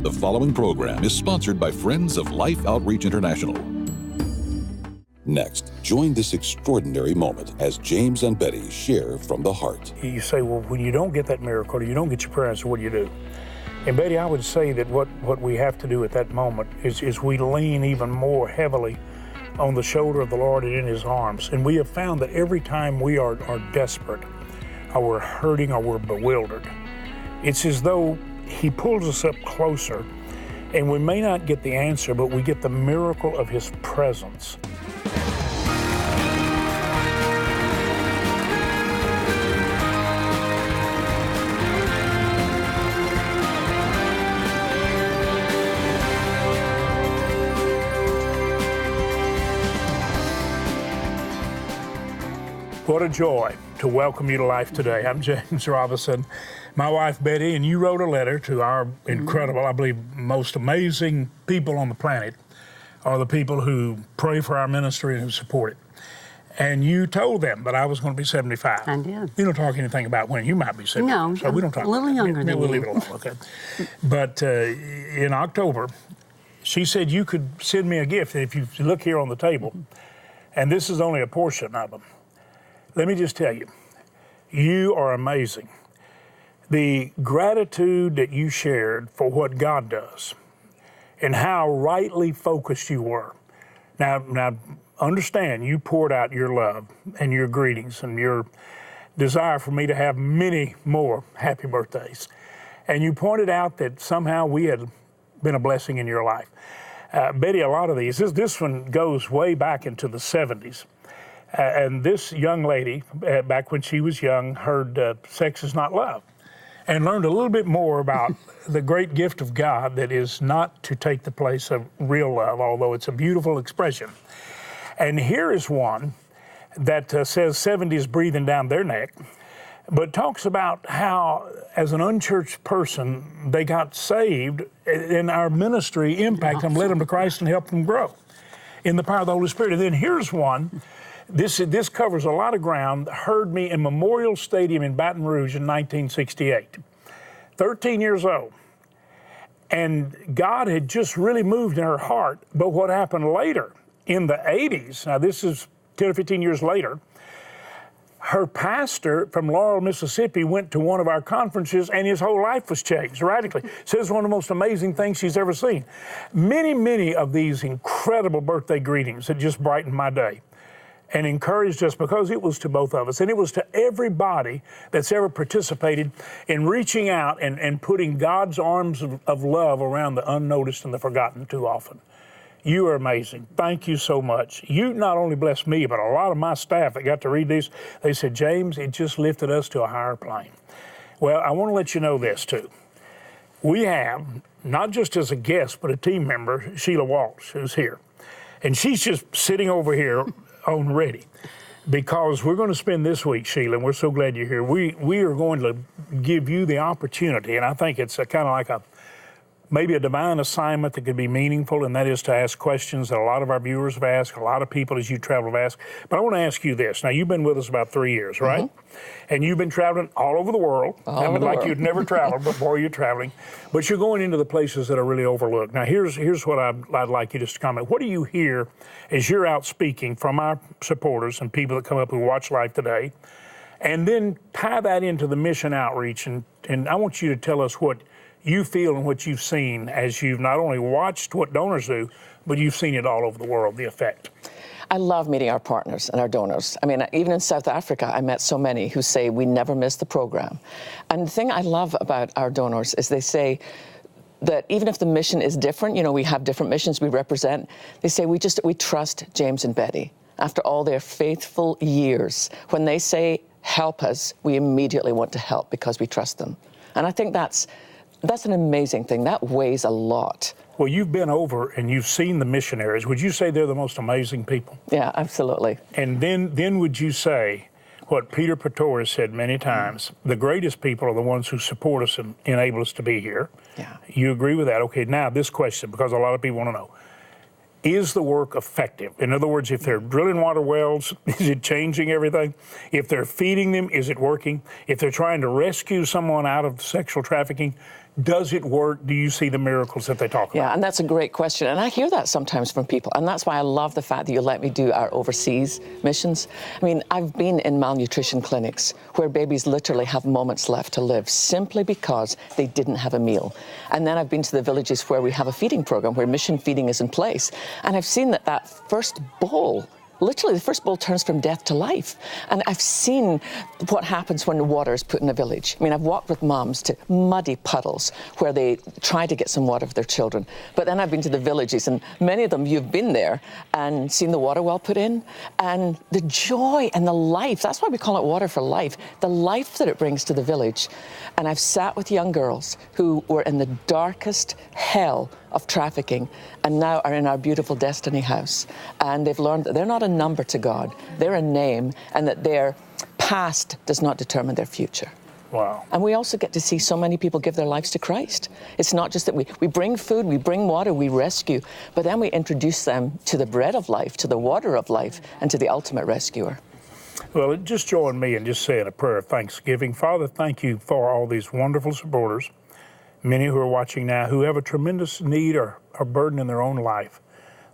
The following program is sponsored by Friends of Life Outreach International. Next, join this extraordinary moment as James and Betty share from the heart. You say, well, when you don't get that miracle, or you don't get your prayer answer, what do you do? And Betty, I would say that what we have to do at that moment is we lean even more heavily on the shoulder of the Lord and in His arms. And we have found that every time we are desperate, or we're hurting, or we're bewildered, it's as though He pulls us up closer, and we may not get the answer, but we get the miracle of His presence. What a joy to welcome you to life today. I'm James Robison, my wife Betty, and you wrote a letter to our incredible, I believe, most amazing people on the planet are the people who pray for our ministry and who support it. And you told them that I was going to be 75. I did. You don't talk anything about when you might be 75. No, so we don't talk a little younger than we'll you. leave it alone, okay? But in October, she said you could send me a gift. If you look here on the table, and this is only a portion of them. Let me just tell you, you are amazing. The gratitude that you shared for what God does and how rightly focused you were. Now understand, you poured out your love and your greetings and your desire for me to have many more happy birthdays. And you pointed out that somehow we had been a blessing in your life. Betty, a lot of these, this one goes way back into the 70s. And this young lady, back when she was young, heard sex is not love and learned a little bit more about the great gift of God that is not to take the place of real love, although it's a beautiful expression. And here is one that says 70s breathing down their neck, but talks about how, as an unchurched person, they got saved and our ministry impacted them, led them to Christ and helped them grow in the power of the Holy Spirit. And then here's one. This covers a lot of ground. Heard me in Memorial Stadium in Baton Rouge in 1968. 13 years old. And God had just really moved in her heart. But what happened later, in the 80s, now this is 10 or 15 years later, her pastor from Laurel, Mississippi went to one of our conferences and his whole life was changed radically. Says one of the most amazing things she's ever seen. Many of these incredible birthday greetings that just brightened my day and encouraged us, because it was to both of us. And it was to everybody that's ever participated in reaching out and putting God's arms of love around the unnoticed and the forgotten too often. You are amazing. Thank you so much. You not only blessed me, but a lot of my staff that got to read these, they said, James, it just lifted us to a higher plane. Well, I want to let you know this too. We have, not just as a guest, but a team member, Sheila Walsh, who's here. And she's just sitting over here on ready, because we're going to spend this week, Sheila, and we're so glad you're here. We are going to give you the opportunity, and I think it's a kind of like maybe a divine assignment that could be meaningful, and that is to ask questions that a lot of our viewers have asked, a lot of people as you travel have asked. But I want to ask you this. Now, you've been with us about 3 years, right? And you've been traveling all over the world. You'd never traveled before you're traveling, but you're going into the places that are really overlooked. Now, here's what I'd like you just to comment. What do you hear as you're out speaking from our supporters and people that come up who watch Life Today? And then tie that into the mission outreach, and I want you to tell us what you feel and what you've seen as you've not only watched what donors do, but you've seen it all over the world, the effect. I love meeting our partners and our donors. I mean, even in South Africa, I met so many who say we never miss the program. And the thing I love about our donors is they say that even if the mission is different, we have different missions we represent, they say we trust James and Betty. After all their faithful years, when they say help us, we immediately want to help because we trust them. And I think that's an amazing thing. That weighs a lot. Well, you've been over and you've seen the missionaries. Would you say they're the most amazing people? Yeah, absolutely. And then would you say what Peter Pretorius said many times, the greatest people are the ones who support us and enable us to be here? Yeah. You agree with that? Okay, now this question, because a lot of people want to know. Is the work effective? In other words, if they're drilling water wells, is it changing everything? If they're feeding them, is it working? If they're trying to rescue someone out of sexual trafficking, Does it work? Do you see the miracles that they talk about? Yeah, and that's a great question. And I hear that sometimes from people. And that's why I love the fact that you let me do our overseas missions. I mean, I've been in malnutrition clinics where babies literally have moments left to live simply because they didn't have a meal. And then I've been to the villages where we have a feeding program, where mission feeding is in place. And I've seen that first bowl, literally, the first bowl turns from death to life. And I've seen what happens when water is put in a village. I mean, I've walked with moms to muddy puddles where they try to get some water for their children. But then I've been to the villages, and many of them, you've been there and seen the water well put in. And the joy and the life, that's why we call it Water for Life, the life that it brings to the village. And I've sat with young girls who were in the darkest hell of trafficking and now are in our beautiful Destiny House. And they've learned that they're not a number to God, they're a name, and that their past does not determine their future. Wow. And we also get to see so many people give their lives to Christ. It's not just that we bring food, we bring water, we rescue, but then we introduce them to the bread of life, to the water of life, and to the ultimate rescuer. Well, just join me in just saying a prayer of thanksgiving. Father, thank you for all these wonderful supporters, many who are watching now, who have a tremendous need or burden in their own life,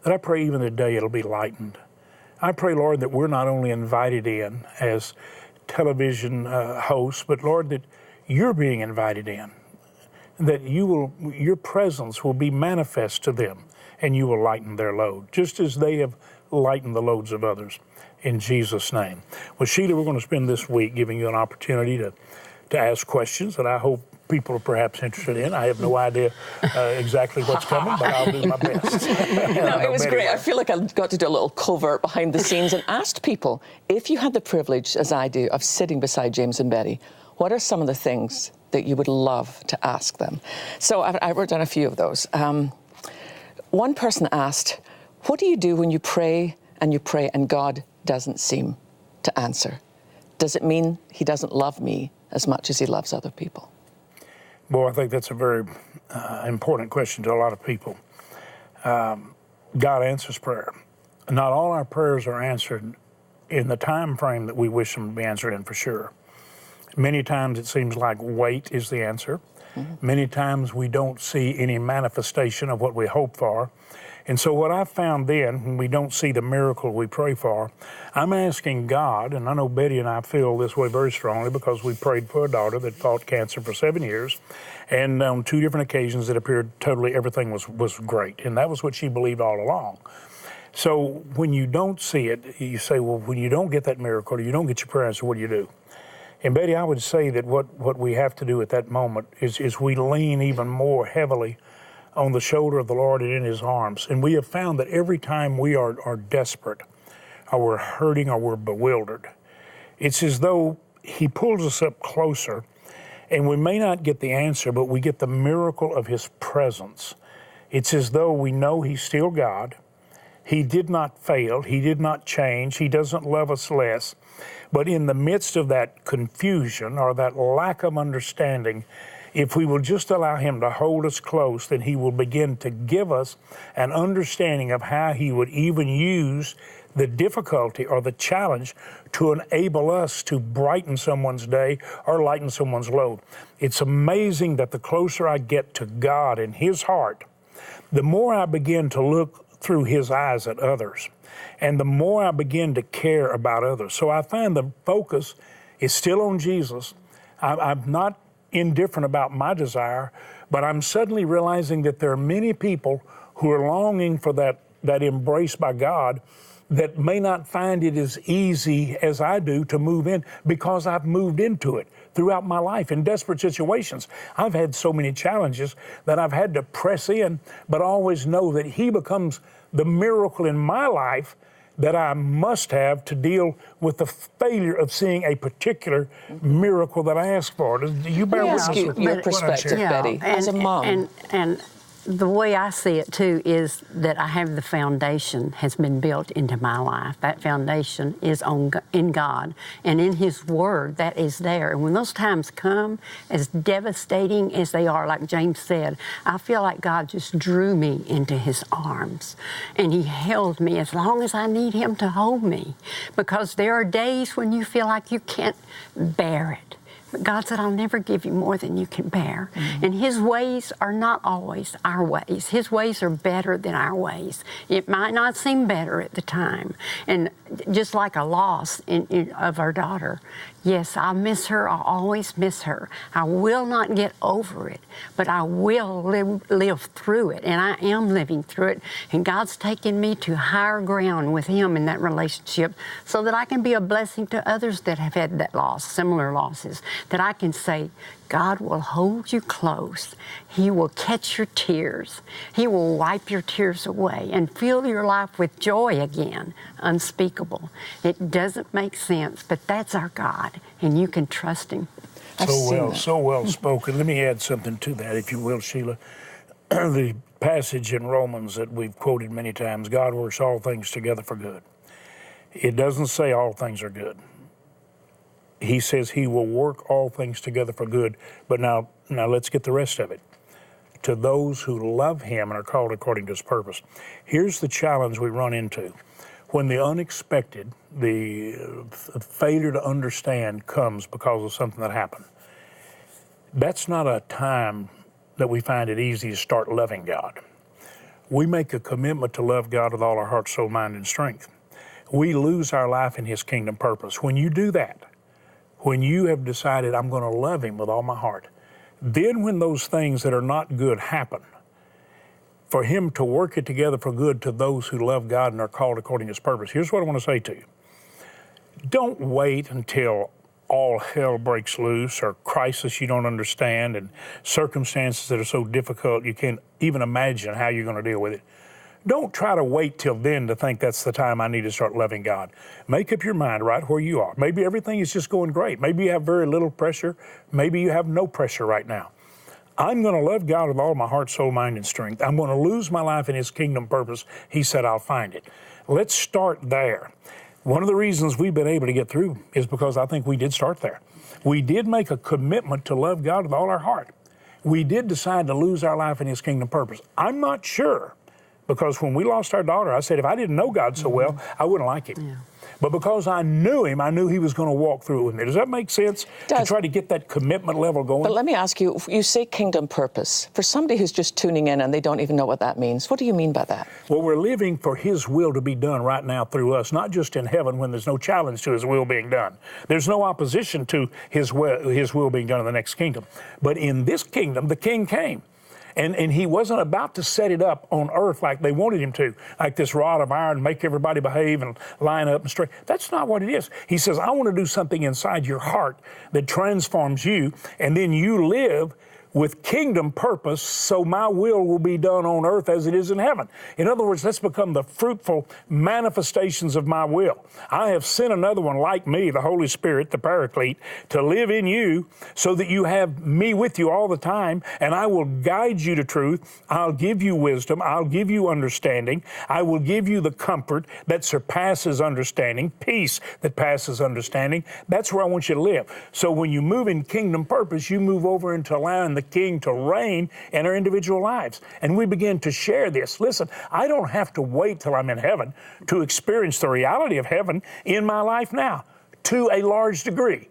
that I pray even today it'll be lightened. I pray, Lord, that we're not only invited in as television hosts, but, Lord, that you're being invited in, that your presence will be manifest to them, and you will lighten their load, just as they have lightened the loads of others. In Jesus' name. Well, Sheila, we're going to spend this week giving you an opportunity to ask questions that I hope people are perhaps interested in. I have no idea exactly what's coming, but I'll do my best. No, it was great. I feel like I got to do a little covert behind the scenes and asked people, if you had the privilege, as I do, of sitting beside James and Betty, what are some of the things that you would love to ask them? So I wrote down a few of those. One person asked, what do you do when you pray and God doesn't seem to answer? Does it mean he doesn't love me as much as he loves other people? Boy, I think that's a very important question to a lot of people. God answers prayer. Not all our prayers are answered in the time frame that we wish them to be answered in, for sure. Many times it seems like wait is the answer. Mm-hmm. Many times we don't see any manifestation of what we hope for. And so what I found then, when we don't see the miracle we pray for, I'm asking God, and I know Betty and I feel this way very strongly because we prayed for a daughter that fought cancer for 7 years, and on 2 different occasions it appeared totally everything was great, and that was what she believed all along. So when you don't see it, you say, well, when you don't get that miracle, or you don't get your prayer answered, what do you do? And Betty, I would say that what we have to do at that moment is we lean even more heavily on the shoulder of the Lord and in his arms. And we have found that every time we are desperate, or we're hurting, or we're bewildered, it's as though he pulls us up closer, and we may not get the answer, but we get the miracle of his presence. It's as though we know he's still God. He did not fail. He did not change. He doesn't love us less. But in the midst of that confusion or that lack of understanding, if we will just allow him to hold us close, then he will begin to give us an understanding of how he would even use the difficulty or the challenge to enable us to brighten someone's day or lighten someone's load. It's amazing that the closer I get to God and his heart, the more I begin to look through his eyes at others, and the more I begin to care about others. So I find the focus is still on Jesus. I'm not indifferent about my desire, but I'm suddenly realizing that there are many people who are longing for that embrace by God that may not find it as easy as I do to move in, because I've moved into it throughout my life in desperate situations. I've had so many challenges that I've had to press in, but always know that he becomes the miracle in my life that I must have to deal with the failure of seeing a particular miracle that I ask for. You bear witness with your perspective, Betty, as a mom. And the way I see it, too, is that I have the foundation has been built into my life. That foundation is in God, and in his word, that is there. And when those times come, as devastating as they are, like James said, I feel like God just drew me into his arms, and he held me as long as I need him to hold me, because there are days when you feel like you can't bear it. But God said, I'll never give you more than you can bear. And His ways are not always our ways. His ways are better than our ways. It might not seem better at the time. And just like a loss of our daughter, yes, I'll miss her. I'll always miss her. I will not get over it, but I will live through it. And I am living through it. And God's taken me to higher ground with Him in that relationship so that I can be a blessing to others that have had that loss, similar losses, that I can say, God will hold you close. He will catch your tears. He will wipe your tears away and fill your life with joy again, unspeakable. It doesn't make sense, but that's our God, and you can trust Him. So well spoken. Let me add something to that, if you will, Sheila. The passage in Romans that we've quoted many times, God works all things together for good. It doesn't say all things are good. He says He will work all things together for good. But now let's get the rest of it. To those who love Him and are called according to His purpose. Here's the challenge we run into. When the unexpected, the failure to understand comes because of something that happened, that's not a time that we find it easy to start loving God. We make a commitment to love God with all our heart, soul, mind, and strength. We lose our life in His kingdom purpose. When you do that, when you have decided, I'm going to love Him with all my heart, then when those things that are not good happen, for Him to work it together for good to those who love God and are called according to His purpose. Here's what I want to say to you. Don't wait until all hell breaks loose or crisis you don't understand and circumstances that are so difficult you can't even imagine how you're going to deal with it. Don't try to wait till then to think that's the time I need to start loving God. Make up your mind right where you are. Maybe everything is just going great. Maybe you have very little pressure. Maybe you have no pressure right now. I'm going to love God with all my heart, soul, mind, and strength. I'm going to lose my life in His kingdom purpose. He said I'll find it. Let's start there. One of the reasons we've been able to get through is because I think we did start there. We did make a commitment to love God with all our heart. We did decide to lose our life in His kingdom purpose. I'm not sure. Because when we lost our daughter, I said, if I didn't know God so well, I wouldn't like Him. Yeah. But because I knew Him, I knew He was going to walk through it with me. Does that make sense? To try to get that commitment level going? But let me ask you, you say kingdom purpose. For somebody who's just tuning in and they don't even know what that means, what do you mean by that? Well, we're living for His will to be done right now through us, not just in heaven when there's no challenge to His will being done. There's no opposition to His will being done in the next kingdom. But in this kingdom, the King came. And He wasn't about to set it up on earth like they wanted Him to, like this rod of iron, make everybody behave and line up and straight. That's not what it is. He says, I want to do something inside your heart that transforms you, and then you live with kingdom purpose, so my will be done on earth as it is in heaven. In other words, let's become the fruitful manifestations of my will. I have sent another one like me, the Holy Spirit, the Paraclete, to live in you so that you have me with you all the time, and I will guide you to truth. I'll give you wisdom. I'll give you understanding. I will give you the comfort that surpasses understanding, peace that passes understanding. That's where I want you to live. So when you move in kingdom purpose, you move over into allowing the King to reign in our individual lives. And we begin to share this. Listen, I don't have to wait till I'm in heaven to experience the reality of heaven in my life now, to a large degree.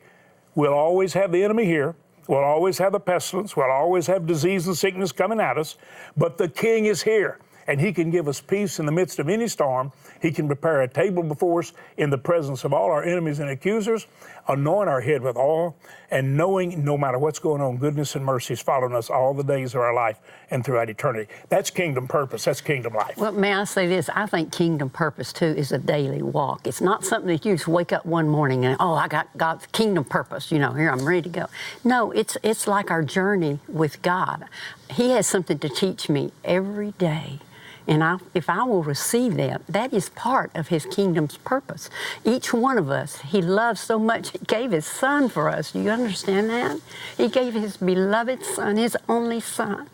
We'll always have the enemy here. We'll always have the pestilence. We'll always have disease and sickness coming at us. But the King is here, and He can give us peace in the midst of any storm. He can prepare a table before us in the presence of all our enemies and accusers, anoint our head with oil, and knowing no matter what's going on, goodness and mercy is following us all the days of our life and throughout eternity. That's kingdom purpose. That's kingdom life. Well, may I say this? I think kingdom purpose, too, is a daily walk. It's not something that you just wake up one morning and, I got God's kingdom purpose. Here, I'm ready to go. No, it's like our journey with God. He has something to teach me every day. And if I will receive that, that is part of His kingdom's purpose. Each one of us, He loves so much, He gave His Son for us. Do you understand that? He gave His beloved Son, His only Son.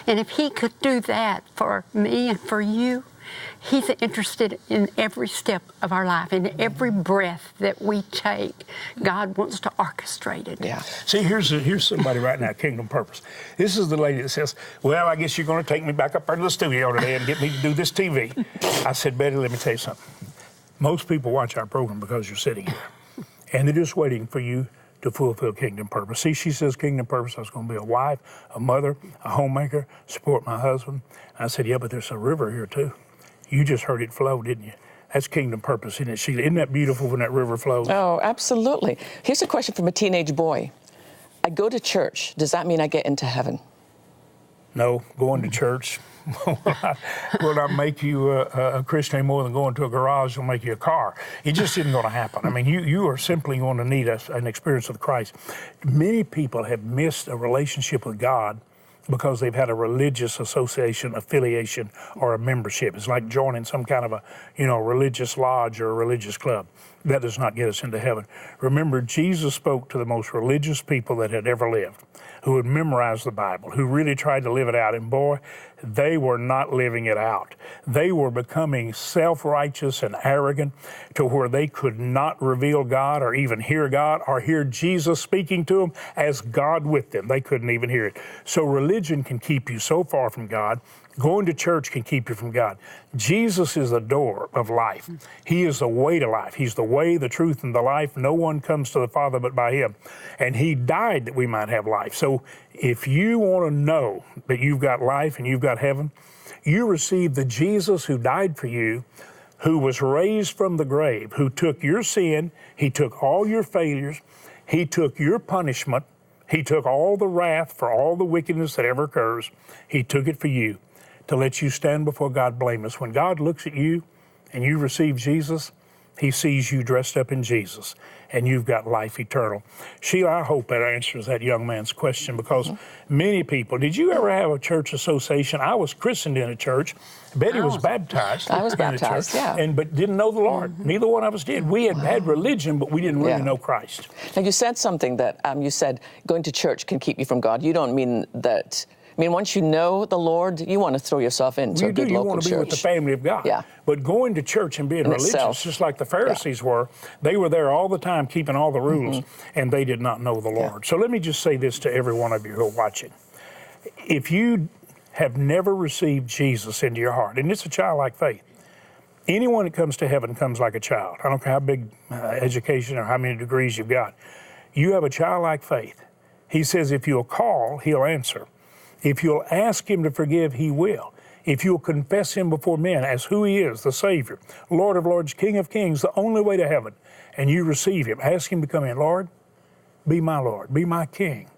And if He could do that for me and for you, He's interested in every step of our life, in every breath that we take. God wants to orchestrate it. Yeah. See, here's somebody right now, kingdom purpose. This is the lady that says, well, I guess you're going to take me back up into the studio today and get me to do this TV. I said, Betty, let me tell you something. Most people watch our program because you're sitting here, and they're just waiting for you to fulfill kingdom purpose. See, she says kingdom purpose, I was going to be a wife, a mother, a homemaker, support my husband. I said, yeah, but there's a river here too. You just heard it flow, didn't you? That's kingdom purpose, isn't it, Sheila? Isn't that beautiful when that river flows? Oh, absolutely. Here's a question from a teenage boy. I go to church. Does that mean I get into heaven? No, going to church will not make you a Christian any more than going to a garage will make you a car. It just isn't going to happen. I mean, you are simply going to need an experience with Christ. Many people have missed a relationship with God because they've had a religious association, affiliation, or a membership. It's like joining some kind of a, religious lodge or a religious club. That does not get us into heaven. Remember, Jesus spoke to the most religious people that had ever lived, who had memorized the Bible, who really tried to live it out. And boy, they were not living it out. They were becoming self-righteous and arrogant to where they could not reveal God or even hear God or hear Jesus speaking to them as God with them. They couldn't even hear it. So religion can keep you so far from God. Going to church can keep you from God. Jesus is the door of life. He is the way to life. He's the way, the truth, and the life. No one comes to the Father but by Him. And He died that we might have life. So if you want to know that you've got life and you've got heaven, you receive the Jesus who died for you, who was raised from the grave, who took your sin, He took all your failures, He took your punishment, He took all the wrath for all the wickedness that ever occurs. He took it for you, to let you stand before God blameless. When God looks at you and you receive Jesus, He sees you dressed up in Jesus, and you've got life eternal. Sheila, I hope that answers that young man's question, because many people, did you ever have a church association? I was christened in a church. Betty was baptized. I was baptized, yeah. But didn't know the Lord. Neither one of us did. We had religion, but we didn't really know Christ. Now, you said something that, you said going to church can keep you from God. You don't mean that... once you know the Lord, you want to throw yourself into a good local church. You want to be with the family of God. Yeah. But going to church and being religious, just like the Pharisees were, they were there all the time keeping all the rules, and they did not know the Lord. So let me just say this to every one of you who are watching. If you have never received Jesus into your heart, and it's a childlike faith, anyone that comes to heaven comes like a child. I don't care how big education or how many degrees you've got. You have a childlike faith. He says if you'll call, He'll answer. If you'll ask Him to forgive, He will. If you'll confess Him before men as who He is, the Savior, Lord of Lords, King of Kings, the only way to heaven, and you receive Him, ask Him to come in. Lord, be my King.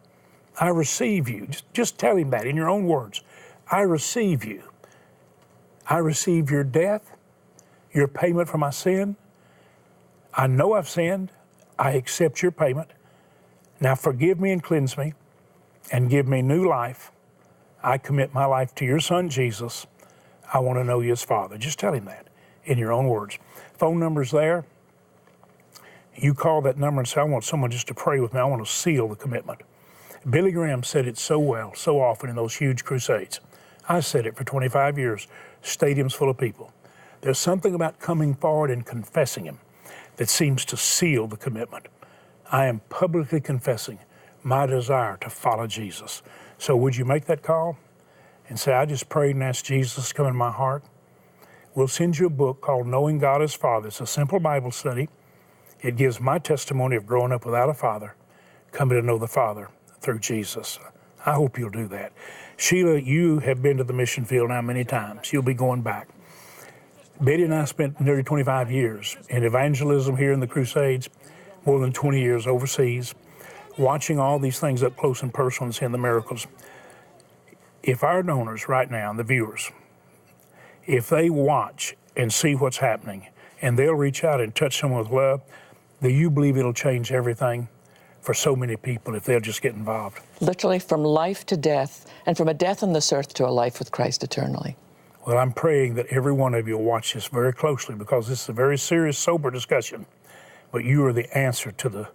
I receive you. Just tell Him that in your own words. I receive you. I receive your death, your payment for my sin. I know I've sinned. I accept your payment. Now forgive me and cleanse me and give me new life. I commit my life to your Son, Jesus. I want to know you as Father. Just tell Him that in your own words. Phone number's there. You call that number and say, I want someone just to pray with me. I want to seal the commitment. Billy Graham said it so well, so often in those huge crusades. I said it for 25 years, stadiums full of people. There's something about coming forward and confessing Him that seems to seal the commitment. I am publicly confessing my desire to follow Jesus. So would you make that call and say, I just prayed and asked Jesus to come in my heart? We'll send you a book called Knowing God as Father. It's a simple Bible study. It gives my testimony of growing up without a father, coming to know the Father through Jesus. I hope you'll do that. Sheila, you have been to the mission field now many times. You'll be going back. Betty and I spent nearly 25 years in evangelism here in the Crusades, more than 20 years overseas, watching all these things up close and personal and seeing the miracles. If our donors right now, and the viewers, if they watch and see what's happening, and they'll reach out and touch someone with love, do you believe it'll change everything for so many people if they'll just get involved? Literally from life to death, and from a death on this earth to a life with Christ eternally. Well, I'm praying that every one of you will watch this very closely, because this is a very serious, sober discussion. But you are the answer to the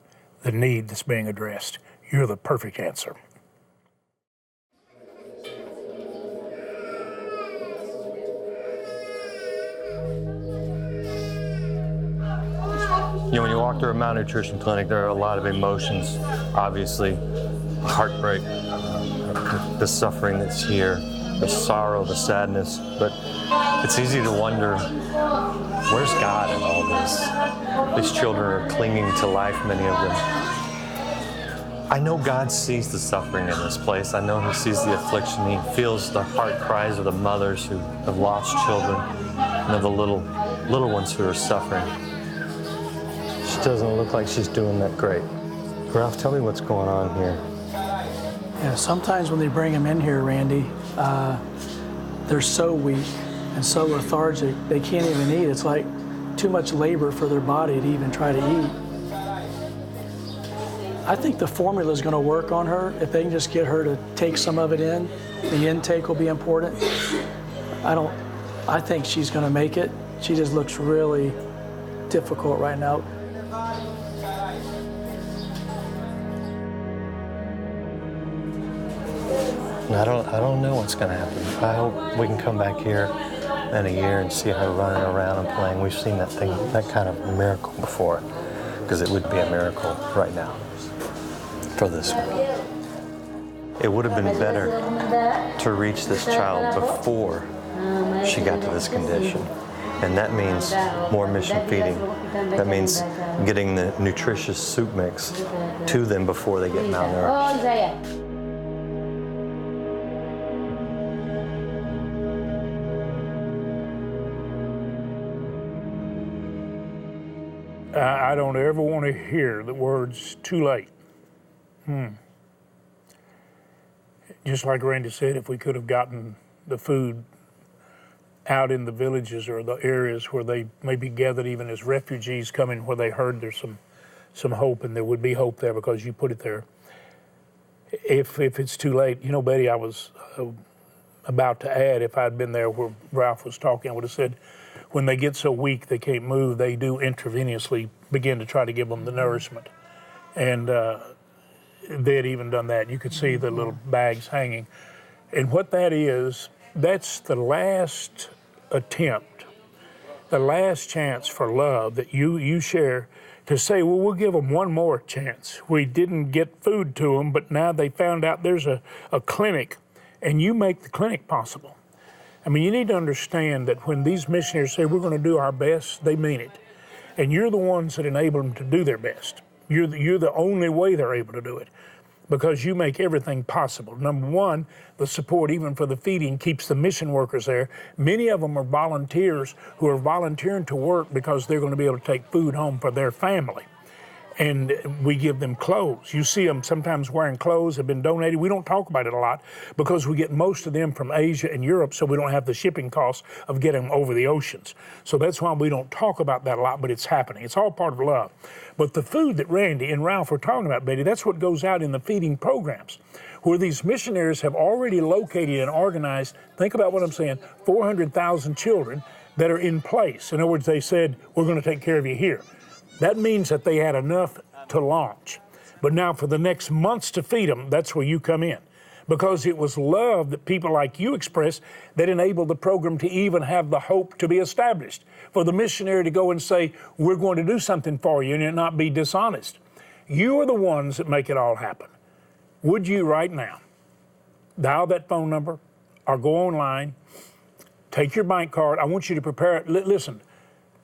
need that's being addressed. You're the perfect answer. When you walk through a malnutrition clinic, there are a lot of emotions, obviously. Heartbreak, the suffering that's here, the sorrow, the sadness. But it's easy to wonder, where's God in all this? These children are clinging to life, many of them. I know God sees the suffering in this place. I know He sees the affliction. He feels the heart cries of the mothers who have lost children and of the little ones who are suffering. She doesn't look like she's doing that great. Ralph, tell me what's going on here. Yeah, sometimes when they bring them in here, Randy, they're so weak and so lethargic, they can't even eat. It's like too much labor for their body to even try to eat. I think the formula is going to work on her. If they can just get her to take some of it in, the intake will be important. I think she's going to make it. She just looks really difficult right now. I don't know what's going to happen. I hope we can come back here in a year and see her running around and playing. We've seen that kind of miracle before, because it would be a miracle right now for this one. It would have been better to reach this child before she got to this condition. And that means more mission feeding. That means getting the nutritious soup mix to them before they get malnourished. I don't ever want to hear the words too late. Just like Randy said, if we could have gotten the food out in the villages or the areas where they may be gathered even as refugees coming, where they heard there's some hope, and there would be hope there because you put it there. If it's too late, you know, Betty, I was about to add, if I'd been there where Ralph was talking, I would have said, when they get so weak they can't move, they do intravenously begin to try to give them the nourishment. And they had even done that. You could see the little bags hanging. And what that is, that's the last attempt, the last chance for love that you share to say, well, we'll give them one more chance. We didn't get food to them, but now they found out there's a clinic, and you make the clinic possible. I mean, you need to understand that when these missionaries say we're going to do our best, they mean it. And you're the ones that enable them to do their best. You're the only way they're able to do it, because you make everything possible. Number one, the support even for the feeding keeps the mission workers there. Many of them are volunteers who are volunteering to work because they're going to be able to take food home for their family. And we give them clothes. You see them sometimes wearing clothes have been donated. We don't talk about it a lot because we get most of them from Asia and Europe, so we don't have the shipping costs of getting them over the oceans. So that's why we don't talk about that a lot, but it's happening. It's all part of love. But the food that Randy and Ralph were talking about, Betty, that's what goes out in the feeding programs, where these missionaries have already located and organized, think about what I'm saying, 400,000 children that are in place. In other words, they said, we're going to take care of you here. That means that they had enough to launch. But now for the next months to feed them, that's where you come in. Because it was love that people like you expressed that enabled the program to even have the hope to be established. For the missionary to go and say, we're going to do something for you, and it not be dishonest. You are the ones that make it all happen. Would you right now dial that phone number or go online, take your bank card. I want you to prepare it. Listen,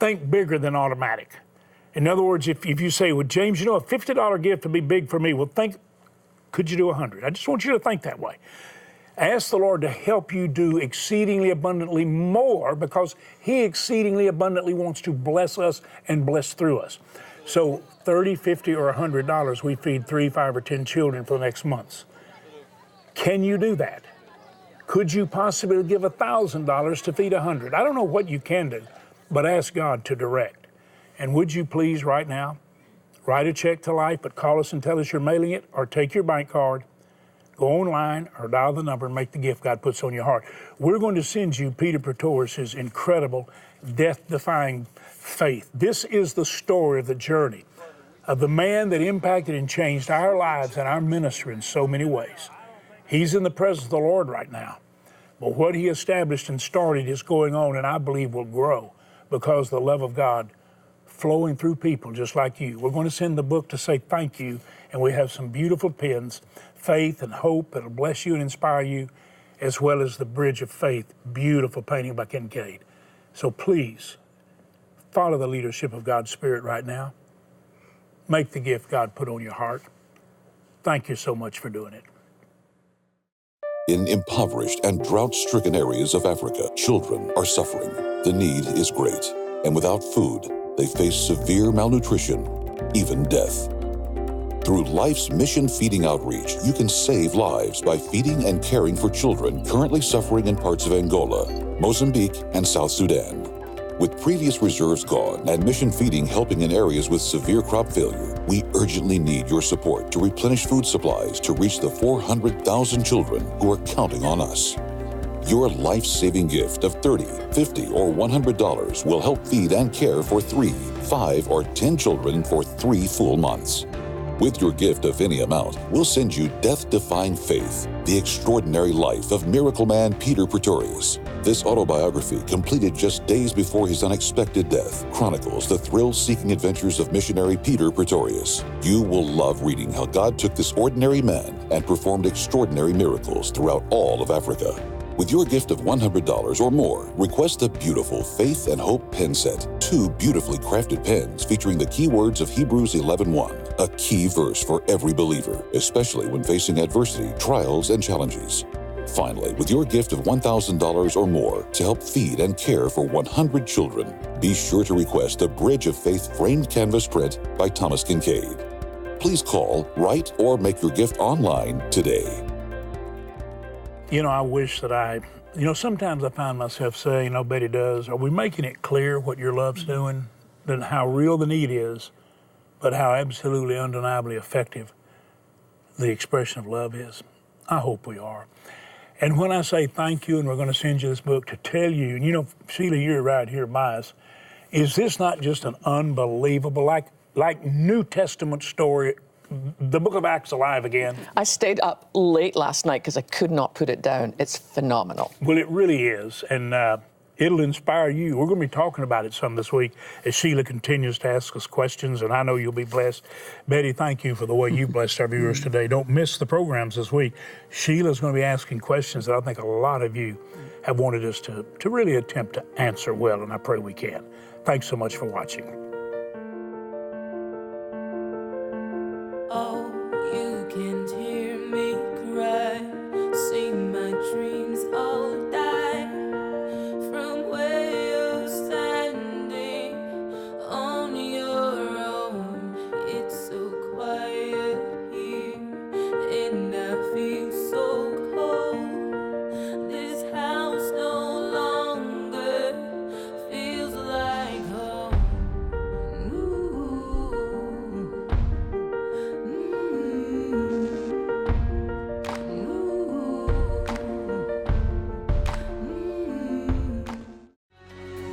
think bigger than automatic. In other words, if you say, well, James, you know, a $50 gift would be big for me. Well, think, could you do 100? I just want you to think that way. Ask the Lord to help you do exceedingly abundantly more, because He exceedingly abundantly wants to bless us and bless through us. So $30, $50, or $100, we feed 3, 5, or 10 children for the next months. Can you do that? Could you possibly give $1,000 to feed 100? I don't know what you can do, but ask God to direct. And would you please right now write a check to Life, but call us and tell us you're mailing it, or take your bank card, go online, or dial the number and make the gift God puts on your heart. We're going to send you Peter Pretorius' incredible, death-defying faith. This is the story of the journey of the man that impacted and changed our lives and our ministry in so many ways. He's in the presence of the Lord right now. But what he established and started is going on, and I believe will grow, because the love of God flowing through people just like you. We're going to send the book to say thank you, and we have some beautiful pens, Faith and Hope, that'll bless you and inspire you, as well as the Bridge of Faith, beautiful painting by Kincaid. So please, follow the leadership of God's Spirit right now. Make the gift God put on your heart. Thank you so much for doing it. In impoverished and drought-stricken areas of Africa, children are suffering. The need is great, and without food, they face severe malnutrition, even death. Through Life's Mission Feeding Outreach, you can save lives by feeding and caring for children currently suffering in parts of Angola, Mozambique, and South Sudan. With previous reserves gone and Mission Feeding helping in areas with severe crop failure, we urgently need your support to replenish food supplies to reach the 400,000 children who are counting on us. Your life-saving gift of $30, $50, or $100 will help feed and care for 3, 5, or 10 children for 3 full months. With your gift of any amount, we'll send you Death-Defying Faith, the extraordinary life of miracle man Peter Pretorius. This autobiography, completed just days before his unexpected death, chronicles the thrill-seeking adventures of missionary Peter Pretorius. You will love reading how God took this ordinary man and performed extraordinary miracles throughout all of Africa. With your gift of $100 or more, request the beautiful Faith and Hope pen set, 2 beautifully crafted pens featuring the key words of Hebrews 11:1, a key verse for every believer, especially when facing adversity, trials, and challenges. Finally, with your gift of $1,000 or more to help feed and care for 100 children, be sure to request the Bridge of Faith framed canvas print by Thomas Kincaid. Please call, write, or make your gift online today. You know, I wish that sometimes I find myself saying, Betty does, are we making it clear what your love's doing, that how real the need is, but how absolutely undeniably effective the expression of love is? I hope we are. And when I say thank you, and we're going to send you this book to tell you, and Sheila, you're right here by us, is this not just an unbelievable, like New Testament story? The book of Acts alive again. I stayed up late last night because I could not put it down. It's phenomenal. Well, it really is, and it'll inspire you. We're going to be talking about it some this week as Sheila continues to ask us questions, and I know you'll be blessed. Betty, thank you for the way you blessed our viewers today. Don't miss the programs this week. Sheila's going to be asking questions that I think a lot of you have wanted us to really attempt to answer well, and I pray we can. Thanks so much for watching. Oh, you can hear me cry, see my dreams all die, from where you're standing on your own. It's so quiet here, and I feel so cold. This house no longer feels like home.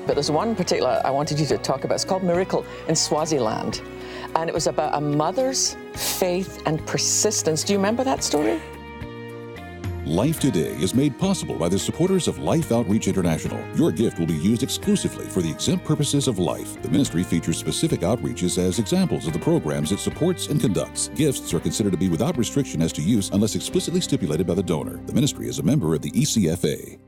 But there's one particular I wanted you to talk about. It's called Miracle in Swaziland. And it was about a mother's faith and persistence. Do you remember that story? Life Today is made possible by the supporters of Life Outreach International. Your gift will be used exclusively for the exempt purposes of life. The ministry features specific outreaches as examples of the programs it supports and conducts. Gifts are considered to be without restriction as to use unless explicitly stipulated by the donor. The ministry is a member of the ECFA.